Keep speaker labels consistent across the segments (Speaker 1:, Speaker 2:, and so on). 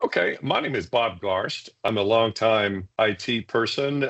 Speaker 1: Okay, my name is Bob Garst. I'm a longtime IT person.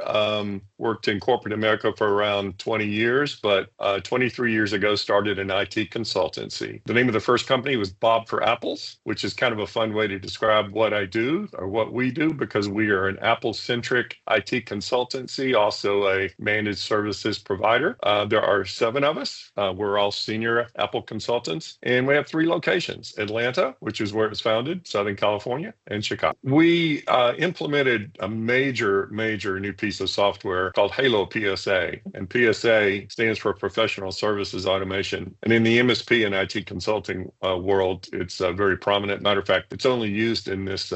Speaker 1: Worked in corporate America for around 20 years, but 23 years ago started an IT consultancy. The name of the first company was Bob for Apples, which is kind of a fun way to describe what I do or what we do because we are an Apple-centric IT consultancy, also a managed services provider. There are seven of us. We're all senior Apple consultants, and we have three locations: Atlanta, which is where it was founded, Southern California, and Chicago. We implemented a major new piece of software called Halo PSA. And PSA stands for Professional Services Automation. And in the MSP and IT consulting world, it's very prominent. Matter of fact, it's only used in this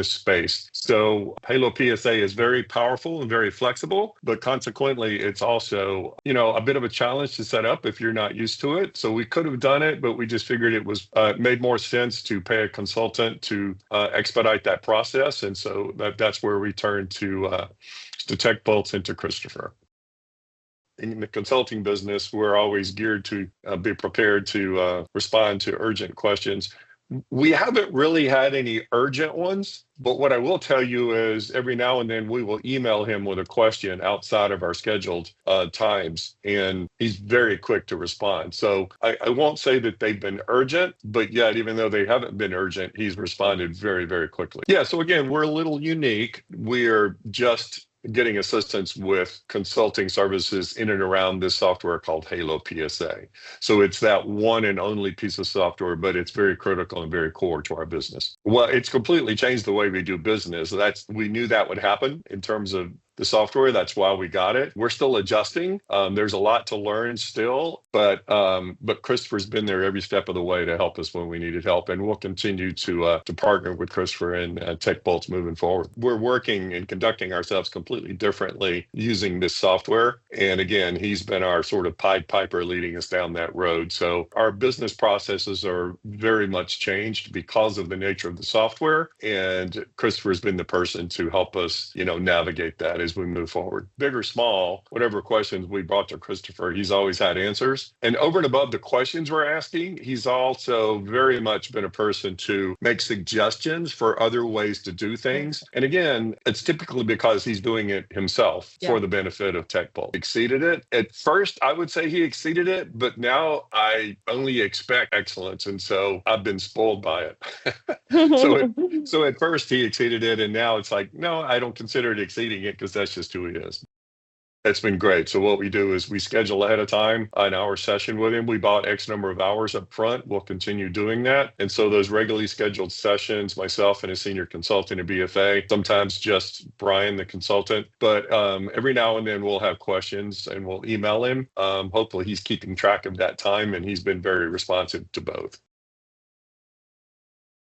Speaker 1: space. So Halo PSA is very powerful and very flexible, but consequently, it's also, a bit of a challenge to set up if you're not used to it. So we could have done it, but we just figured it was made more sense to pay a consultant to expedite that process. And so that's where we turn to TechPulse and to Christopher. In the consulting business, we're always geared to be prepared to respond to urgent questions. We haven't really had any urgent ones, but what I will tell you is every now and then we will email him with a question outside of our scheduled times, and he's very quick to respond. So I won't say that they've been urgent, but yet even though they haven't been urgent, he's responded very, very quickly. Yeah, so again, we're a little unique. We're just getting assistance with consulting services in and around this software called Halo PSA. So it's that one and only piece of software, but it's very critical and very core to our business. Well, it's completely changed the way we do business. We knew that would happen in terms of the software. That's why we got it. We're still adjusting. There's a lot to learn still, but Christopher's been there every step of the way to help us when we needed help, and we'll continue to partner with Christopher and TechPulse moving forward. We're working and conducting ourselves completely differently using this software, and again, he's been our sort of Pied Piper leading us down that road. So our business processes are very much changed because of the nature of the software, and Christopher's been the person to help us, navigate that as we move forward. Big or small, whatever questions we brought to Christopher, he's always had answers. And over and above the questions we're asking, he's also very much been a person to make suggestions for other ways to do things. And again, it's typically because he's doing it himself for the benefit of TechPulse. Exceeded it. At first, I would say he exceeded it, but now I only expect excellence. And so I've been spoiled by it. So at first he exceeded it, and now it's like, no, I don't consider it exceeding it because that's just who he is. It's been great. So what we do is we schedule ahead of time an hour session with him. We bought X number of hours up front. We'll continue doing that. And so those regularly scheduled sessions, myself and a senior consultant at BFA, sometimes just Brian, the consultant, but every now and then we'll have questions and we'll email him. Hopefully he's keeping track of that time, and he's been very responsive to both.